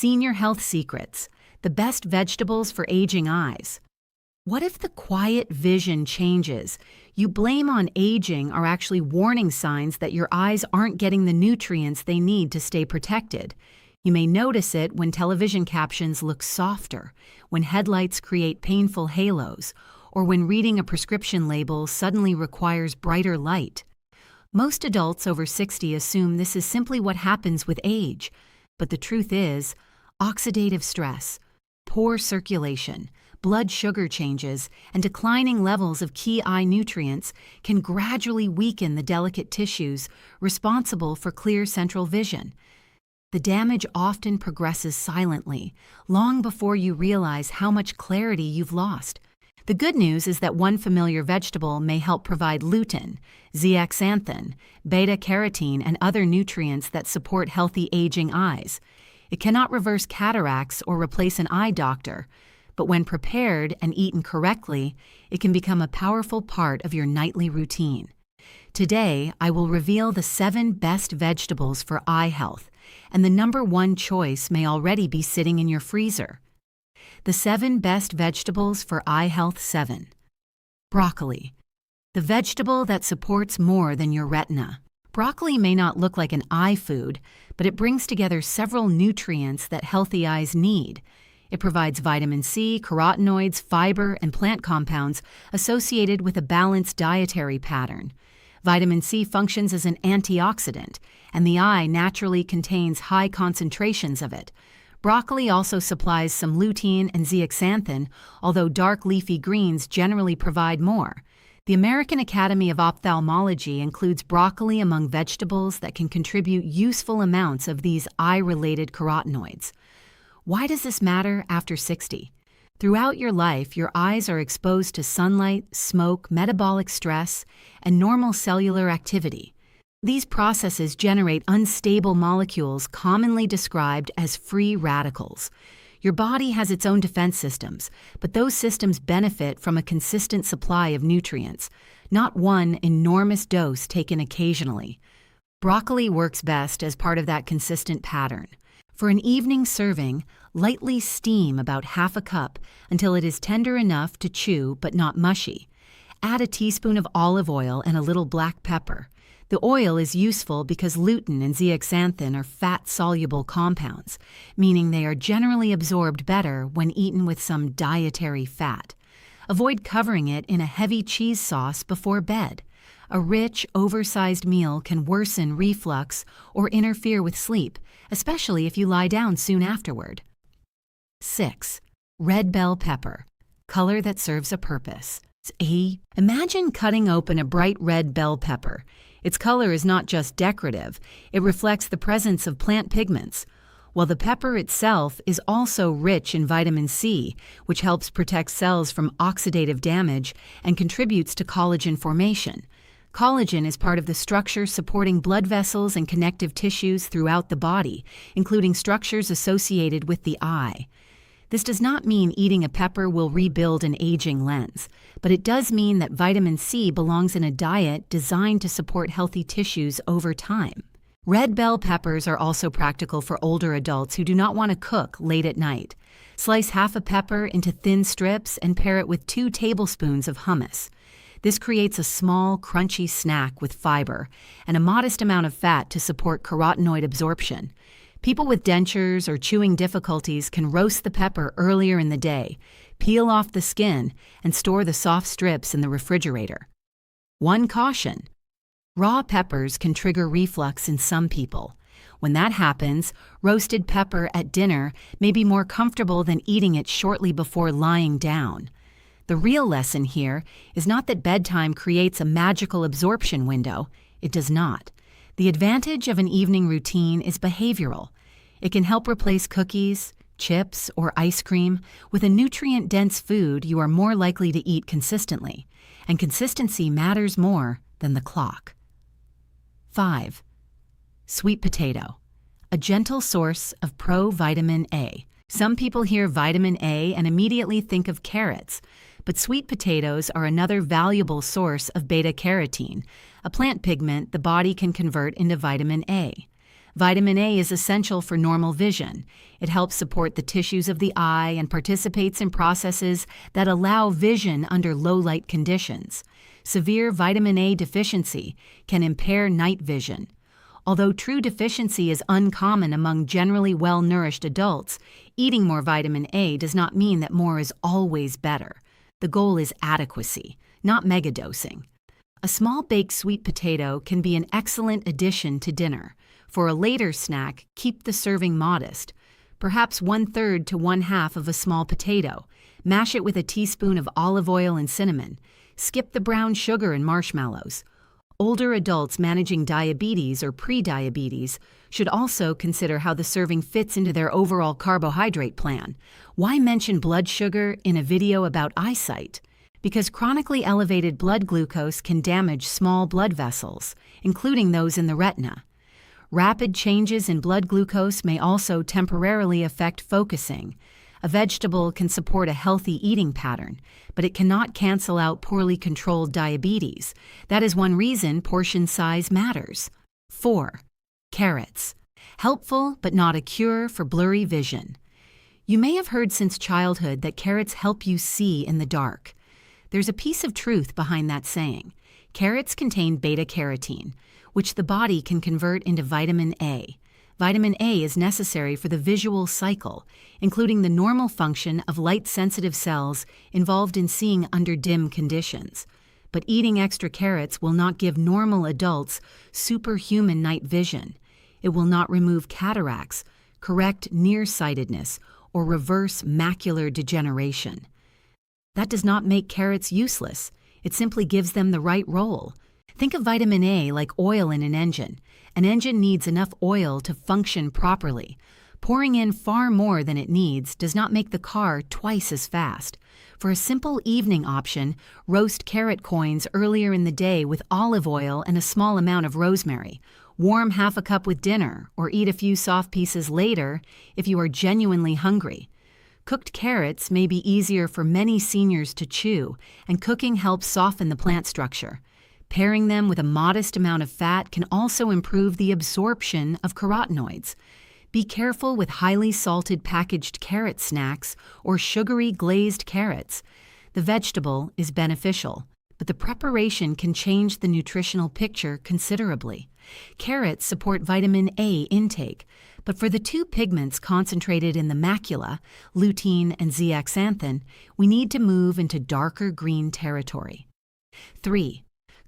Senior Health Secrets: the best vegetables for aging eyes. What if the quiet vision changes you blame on aging are actually warning signs that your eyes aren't getting the nutrients they need to stay protected? You may notice it when television captions look softer, when headlights create painful halos, or when reading a prescription label suddenly requires brighter light. Most adults over 60 assume this is simply what happens with age, but the truth is, oxidative stress, poor circulation, blood sugar changes, and declining levels of key eye nutrients can gradually weaken the delicate tissues responsible for clear central vision. The damage often progresses silently, long before you realize how much clarity you've lost. The good news is that one familiar vegetable may help provide lutein, zeaxanthin, beta-carotene, and other nutrients that support healthy aging eyes. It cannot reverse cataracts or replace an eye doctor, but when prepared and eaten correctly, it can become a powerful part of your nightly routine. Today, I will reveal the 7 best vegetables for eye health, and the number 1 choice may already be sitting in your freezer. The 7 best vegetables for eye health. 7. Broccoli, the vegetable that supports more than your retina. Broccoli may not look like an eye food, but it brings together several nutrients that healthy eyes need. It provides vitamin C, carotenoids, fiber, and plant compounds associated with a balanced dietary pattern. Vitamin C functions as an antioxidant, and the eye naturally contains high concentrations of it. Broccoli also supplies some lutein and zeaxanthin, although dark leafy greens generally provide more. The American Academy of Ophthalmology includes broccoli among vegetables that can contribute useful amounts of these eye-related carotenoids. Why does this matter after 60? Throughout your life, your eyes are exposed to sunlight, smoke, metabolic stress, and normal cellular activity. These processes generate unstable molecules commonly described as free radicals. Your body has its own defense systems, but those systems benefit from a consistent supply of nutrients, not one enormous dose taken occasionally. Broccoli works best as part of that consistent pattern. For an evening serving, lightly steam about half a cup until it is tender enough to chew but not mushy. Add a teaspoon of olive oil and a little black pepper. The oil is useful because lutein and zeaxanthin are fat-soluble compounds, meaning they are generally absorbed better when eaten with some dietary fat. Avoid covering it in a heavy cheese sauce before bed. A rich, oversized meal can worsen reflux or interfere with sleep, especially if you lie down soon afterward. 6. Red bell pepper, color that serves a purpose. Imagine cutting open a bright red bell pepper. Its color is not just decorative, it reflects the presence of plant pigments, while the pepper itself is also rich in vitamin C, which helps protect cells from oxidative damage and contributes to collagen formation. Collagen is part of the structure supporting blood vessels and connective tissues throughout the body, including structures associated with the eye. This does not mean eating a pepper will rebuild an aging lens, but it does mean that vitamin C belongs in a diet designed to support healthy tissues over time. Red bell peppers are also practical for older adults who do not want to cook late at night. Slice half a pepper into thin strips and pair it with 2 tablespoons of hummus. This creates a small, crunchy snack with fiber and a modest amount of fat to support carotenoid absorption. People with dentures or chewing difficulties can roast the pepper earlier in the day, peel off the skin, and store the soft strips in the refrigerator. One caution: raw peppers can trigger reflux in some people. When that happens, roasted pepper at dinner may be more comfortable than eating it shortly before lying down. The real lesson here is not that bedtime creates a magical absorption window. It does not. The advantage of an evening routine is behavioral. It can help replace cookies, chips, or ice cream with a nutrient-dense food you are more likely to eat consistently, and consistency matters more than the clock. 5. Sweet potato, a gentle source of pro-vitamin A. Some people hear vitamin A and immediately think of carrots, but sweet potatoes are another valuable source of beta-carotene, a plant pigment the body can convert into vitamin A. Vitamin A is essential for normal vision. It helps support the tissues of the eye and participates in processes that allow vision under low light conditions. Severe vitamin A deficiency can impair night vision. Although true deficiency is uncommon among generally well-nourished adults, eating more vitamin A does not mean that more is always better. The goal is adequacy, not megadosing. A small baked sweet potato can be an excellent addition to dinner. For a later snack, keep the serving modest. Perhaps 1/3 to 1/2 of a small potato. Mash it with a teaspoon of olive oil and cinnamon. Skip the brown sugar and marshmallows. Older adults managing diabetes or pre-diabetes should also consider how the serving fits into their overall carbohydrate plan. Why mention blood sugar in a video about eyesight? Because chronically elevated blood glucose can damage small blood vessels, including those in the retina. Rapid changes in blood glucose may also temporarily affect focusing. A vegetable can support a healthy eating pattern, but it cannot cancel out poorly controlled diabetes. That is one reason portion size matters. 4. Carrots. Helpful but not a cure for blurry vision. You may have heard since childhood that carrots help you see in the dark. There's a piece of truth behind that saying. Carrots contain beta-carotene, which the body can convert into vitamin A. Vitamin A is necessary for the visual cycle, including the normal function of light-sensitive cells involved in seeing under dim conditions. But eating extra carrots will not give normal adults superhuman night vision. It will not remove cataracts, correct nearsightedness, or reverse macular degeneration. That does not make carrots useless. It simply gives them the right role. Think of vitamin A like oil in an engine. An engine needs enough oil to function properly. Pouring in far more than it needs does not make the car twice as fast. For a simple evening option, roast carrot coins earlier in the day with olive oil and a small amount of rosemary. Warm half a cup with dinner, or eat a few soft pieces later if you are genuinely hungry. Cooked carrots may be easier for many seniors to chew, and cooking helps soften the plant structure. Pairing them with a modest amount of fat can also improve the absorption of carotenoids. Be careful with highly salted packaged carrot snacks or sugary glazed carrots. The vegetable is beneficial, but the preparation can change the nutritional picture considerably. Carrots support vitamin A intake, but for the two pigments concentrated in the macula, lutein and zeaxanthin, we need to move into darker green territory. 3.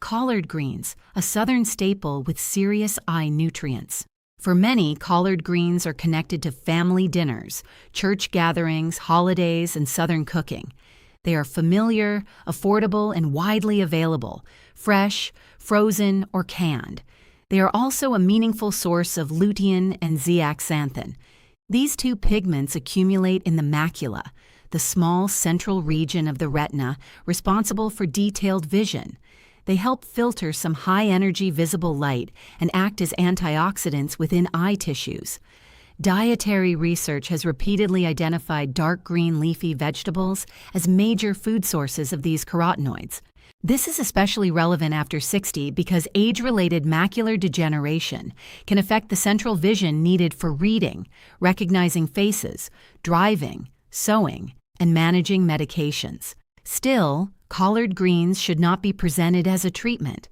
Collard greens, a southern staple with serious eye nutrients. For many, collard greens are connected to family dinners, church gatherings, holidays, and southern cooking. They are familiar, affordable, and widely available, fresh, frozen, or canned. They are also a meaningful source of lutein and zeaxanthin. These two pigments accumulate in the macula, the small central region of the retina responsible for detailed vision. They help filter some high-energy visible light and act as antioxidants within eye tissues. Dietary research has repeatedly identified dark green leafy vegetables as major food sources of these carotenoids. This is especially relevant after 60 because age-related macular degeneration can affect the central vision needed for reading, recognizing faces, driving, sewing, and managing medications. Still, collard greens should not be presented as a treatment.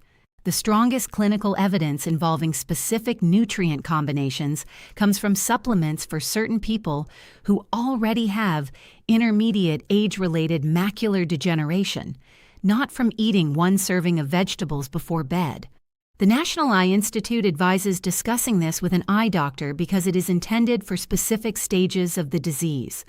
The strongest clinical evidence involving specific nutrient combinations comes from supplements for certain people who already have intermediate age-related macular degeneration, not from eating one serving of vegetables before bed. The National Eye Institute advises discussing this with an eye doctor because it is intended for specific stages of the disease.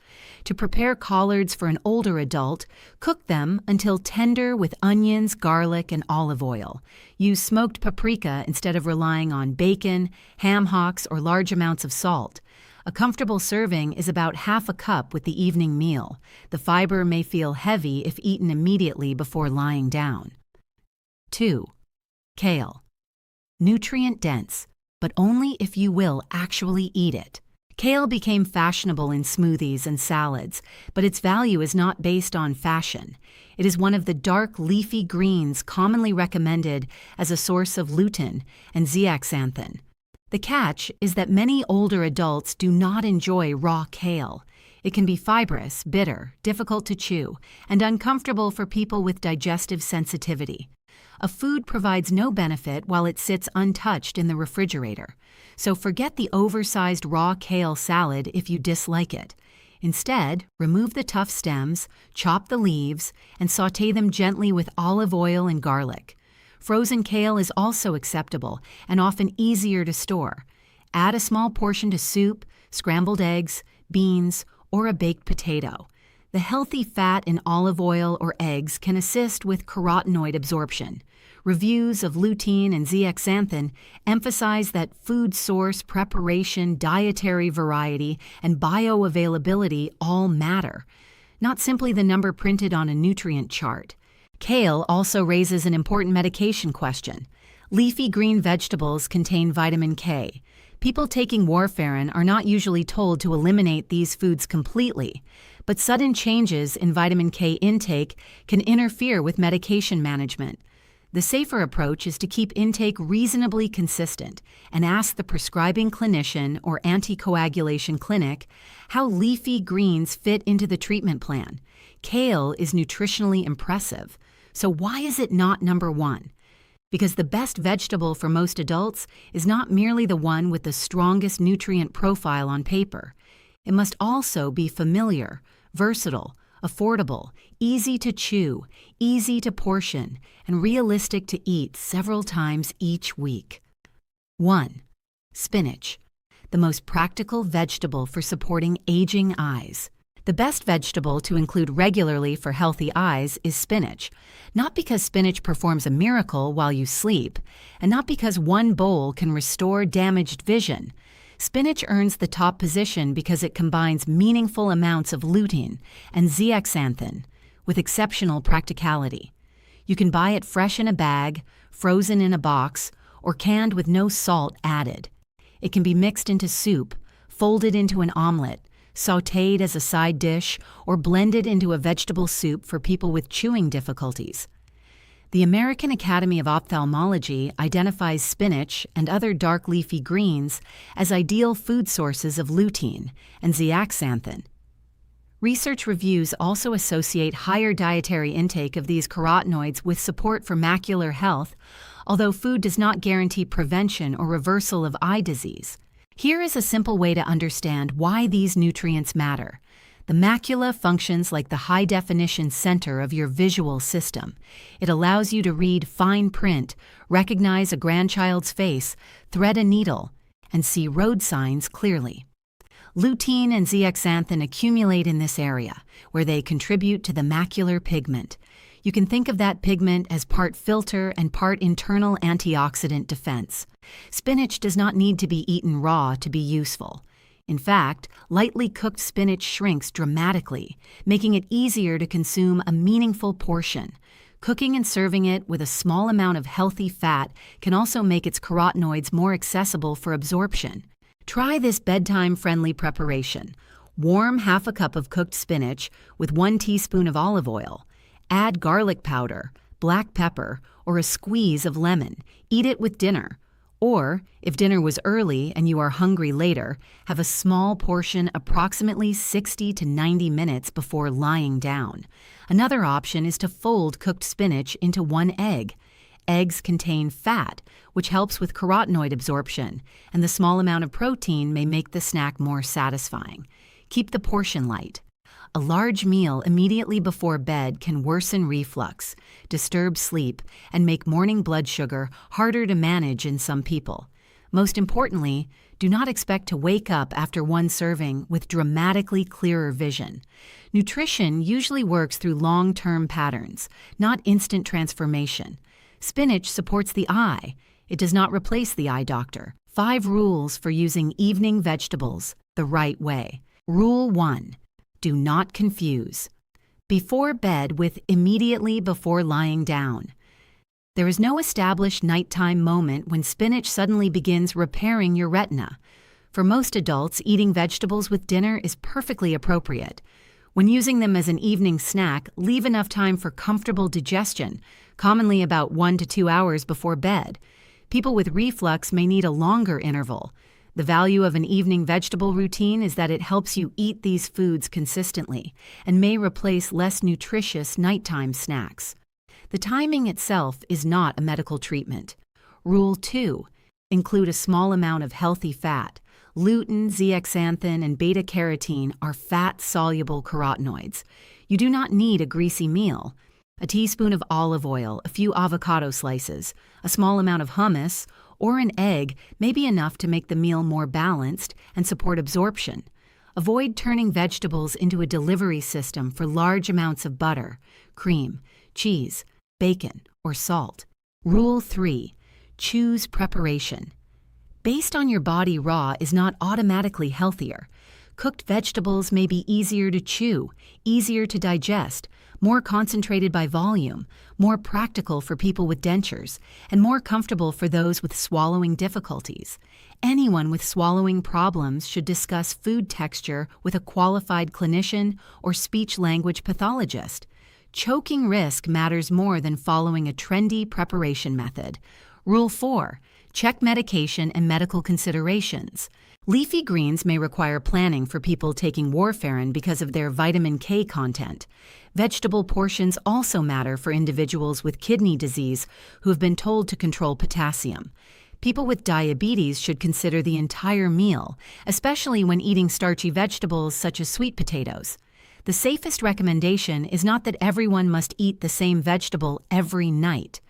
To prepare collards for an older adult, cook them until tender with onions, garlic, and olive oil. Use smoked paprika instead of relying on bacon, ham hocks, or large amounts of salt. A comfortable serving is about half a cup with the evening meal. The fiber may feel heavy if eaten immediately before lying down. 2. Kale. Nutrient-dense, but only if you will actually eat it. Kale became fashionable in smoothies and salads, but its value is not based on fashion. It is one of the dark leafy greens commonly recommended as a source of lutein and zeaxanthin. The catch is that many older adults do not enjoy raw kale. It can be fibrous, bitter, difficult to chew, and uncomfortable for people with digestive sensitivity. A food provides no benefit while it sits untouched in the refrigerator. So forget the oversized raw kale salad if you dislike it. Instead, remove the tough stems, chop the leaves, and sauté them gently with olive oil and garlic. Frozen kale is also acceptable and often easier to store. Add a small portion to soup, scrambled eggs, beans, or a baked potato. The healthy fat in olive oil or eggs can assist with carotenoid absorption. Reviews of lutein and zeaxanthin emphasize that food source, preparation, dietary variety, and bioavailability all matter, not simply the number printed on a nutrient chart. Kale also raises an important medication question. Leafy green vegetables contain vitamin K. People taking warfarin are not usually told to eliminate these foods completely, but sudden changes in vitamin K intake can interfere with medication management. The safer approach is to keep intake reasonably consistent and ask the prescribing clinician or anticoagulation clinic how leafy greens fit into the treatment plan. Kale is nutritionally impressive, so why is it not number one? Because the best vegetable for most adults is not merely the one with the strongest nutrient profile on paper. It must also be familiar, versatile, affordable, easy to chew, easy to portion, and realistic to eat several times each week. 1. Spinach, the most practical vegetable for supporting aging eyes. The best vegetable to include regularly for healthy eyes is spinach, not because spinach performs a miracle while you sleep, and not because one bowl can restore damaged vision. Spinach earns the top position because it combines meaningful amounts of lutein and zeaxanthin with exceptional practicality. You can buy it fresh in a bag, frozen in a box, or canned with no salt added. It can be mixed into soup, folded into an omelet, sautéed as a side dish, or blended into a vegetable soup for people with chewing difficulties. The American Academy of Ophthalmology identifies spinach and other dark leafy greens as ideal food sources of lutein and zeaxanthin. Research reviews also associate higher dietary intake of these carotenoids with support for macular health, although food does not guarantee prevention or reversal of eye disease. Here is a simple way to understand why these nutrients matter. The macula functions like the high-definition center of your visual system. It allows you to read fine print, recognize a grandchild's face, thread a needle, and see road signs clearly. Lutein and zeaxanthin accumulate in this area, where they contribute to the macular pigment. You can think of that pigment as part filter and part internal antioxidant defense. Spinach does not need to be eaten raw to be useful. In fact, lightly cooked spinach shrinks dramatically, making it easier to consume a meaningful portion. Cooking and serving it with a small amount of healthy fat can also make its carotenoids more accessible for absorption. Try this bedtime-friendly preparation. Warm half a cup of cooked spinach with 1 teaspoon of olive oil. Add garlic powder, black pepper, or a squeeze of lemon. Eat it with dinner. Or, if dinner was early and you are hungry later, have a small portion approximately 60 to 90 minutes before lying down. Another option is to fold cooked spinach into 1 egg. Eggs contain fat, which helps with carotenoid absorption, and the small amount of protein may make the snack more satisfying. Keep the portion light. A large meal immediately before bed can worsen reflux, disturb sleep, and make morning blood sugar harder to manage in some people. Most importantly, do not expect to wake up after one serving with dramatically clearer vision. Nutrition usually works through long-term patterns, not instant transformation. Spinach supports the eye. It does not replace the eye doctor. 5 rules for using evening vegetables the right way. Rule 1. Do not confuse. Before bed with immediately before lying down. There is no established nighttime moment when spinach suddenly begins repairing your retina. For most adults, eating vegetables with dinner is perfectly appropriate. When using them as an evening snack, leave enough time for comfortable digestion, commonly about 1 to 2 hours before bed. People with reflux may need a longer interval. The value of an evening vegetable routine is that it helps you eat these foods consistently and may replace less nutritious nighttime snacks. The timing itself is not a medical treatment. Rule 2. Include a small amount of healthy fat. Lutein, zeaxanthin, and beta-carotene are fat-soluble carotenoids. You do not need a greasy meal. A teaspoon of olive oil, a few avocado slices, a small amount of hummus, or an egg may be enough to make the meal more balanced and support absorption. Avoid turning vegetables into a delivery system for large amounts of butter, cream, cheese, bacon, or salt. Rule 3. Choose preparation. Based on your body raw is not automatically healthier. Cooked vegetables may be easier to chew, easier to digest, more concentrated by volume, more practical for people with dentures, and more comfortable for those with swallowing difficulties. Anyone with swallowing problems should discuss food texture with a qualified clinician or speech-language pathologist. Choking risk matters more than following a trendy preparation method. Rule 4. Check medication and medical considerations. Leafy greens may require planning for people taking warfarin because of their vitamin K content. Vegetable portions also matter for individuals with kidney disease who have been told to control potassium. People with diabetes should consider the entire meal, especially when eating starchy vegetables such as sweet potatoes. The safest recommendation is not that everyone must eat the same vegetable every night.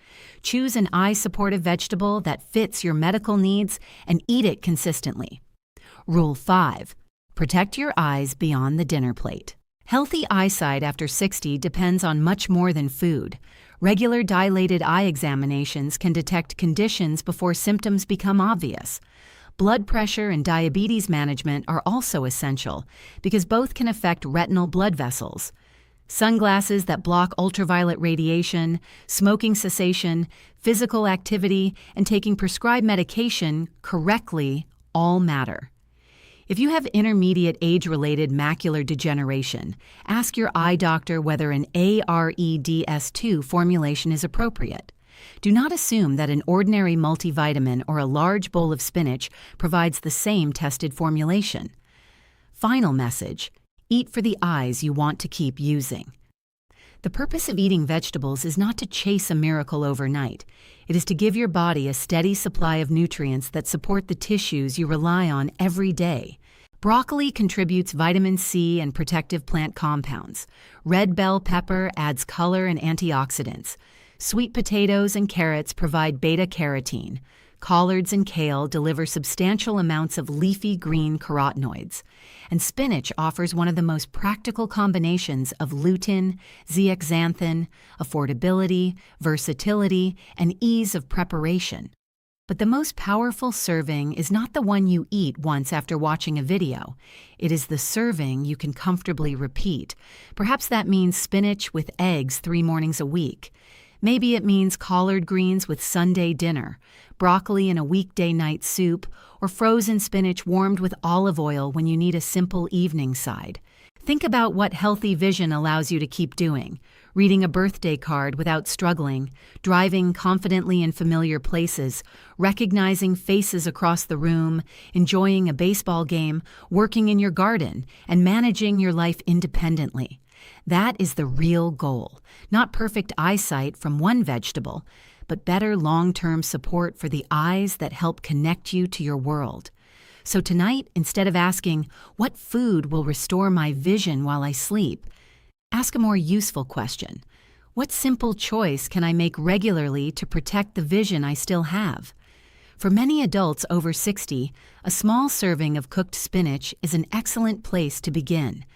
Choose an eye-supportive vegetable that fits your medical needs and eat it consistently. Rule 5. Protect your eyes beyond the dinner plate. Healthy eyesight after 60 depends on much more than food. Regular dilated eye examinations can detect conditions before symptoms become obvious. Blood pressure and diabetes management are also essential because both can affect retinal blood vessels. Sunglasses that block ultraviolet radiation, smoking cessation, physical activity, and taking prescribed medication correctly all matter. If you have intermediate age-related macular degeneration, ask your eye doctor whether an AREDS2 formulation is appropriate. Do not assume that an ordinary multivitamin or a large bowl of spinach provides the same tested formulation. Final message: eat for the eyes you want to keep using. The purpose of eating vegetables is not to chase a miracle overnight. It is to give your body a steady supply of nutrients that support the tissues you rely on every day. Broccoli contributes vitamin C and protective plant compounds. Red bell pepper adds color and antioxidants. Sweet potatoes and carrots provide beta-carotene. Collards and kale deliver substantial amounts of leafy green carotenoids. And spinach offers one of the most practical combinations of lutein, zeaxanthin, affordability, versatility, and ease of preparation. But the most powerful serving is not the one you eat once after watching a video. It is the serving you can comfortably repeat. Perhaps that means spinach with eggs 3 mornings a week. Maybe it means collard greens with Sunday dinner, broccoli in a weekday night soup, or frozen spinach warmed with olive oil when you need a simple evening side. Think about what healthy vision allows you to keep doing: reading a birthday card without struggling, driving confidently in familiar places, recognizing faces across the room, enjoying a baseball game, working in your garden, and managing your life independently. That is the real goal, not perfect eyesight from one vegetable, but better long-term support for the eyes that help connect you to your world. So tonight, instead of asking, what food will restore my vision while I sleep, ask a more useful question. What simple choice can I make regularly to protect the vision I still have? For many adults over 60, a small serving of cooked spinach is an excellent place to begin.